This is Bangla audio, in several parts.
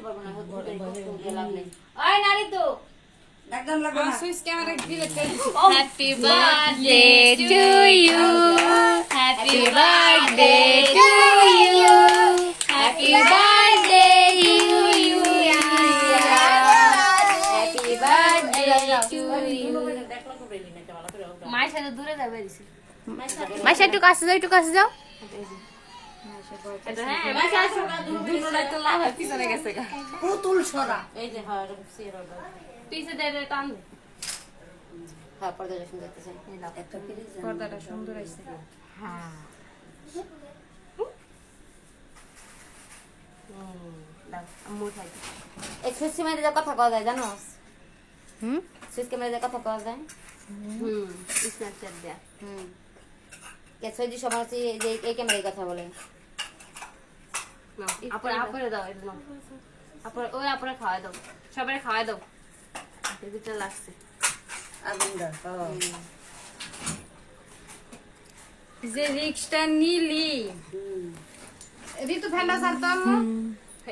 পারবো না লাভ নেই ওই নারী তো একদম লাগবে না সুইচ ক্যামেরা দিলে happy birthday to you happy birthday to you happy birthday to you happy birthday to you মায়ের সাথে দূরে যাবে দিছি মায়ের সাথে একটু কাছে যাও পিছনে গেছে পুতুল সরা এই যে হয় সিরো পিছে দে টান হ্যাঁ পর্দাটা সুন্দর দেখতেছে একটা প্লিজ পর্দাটা সুন্দর হইছে হ্যাঁ আম্মু খাই এই সুইচ ক্যামেরা কথা কওয়া যায় জানো হুম সুইচ ক্যামেরা কথা কওয়া যায় স্ন্যাপচ্যাট দেয়া কে সৈদি সবার আছে যে এই ক্যামেরায় কথা বলে আপরে দাও এটা নাও আপরে ওই আপরে খাওয়া দাও সবাই খাওয়া দাও এদিকে লাগছে আগুনটা যে রিক্সটা নিলি ঋতু ফেলা স্যার তো আম্মু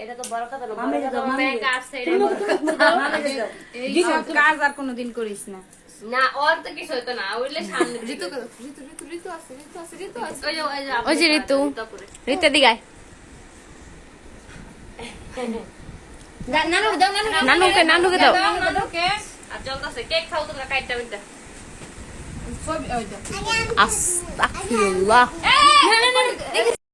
এটা তো বড় কথা না বড় কথা ব্যাংক আসছে এই সব কাজ আর কোনোদিন করিস না না ওর তো কিছু হতো না ওইলে সামনে ঋতু আছে ওই যে ঋতু ঋতু দিগায় নানুকে দাও আর চলতেছে কেক খাও তোমরা কাইটা বিদ্যা ছবি ওই আস্তাগফিরুল্লাহ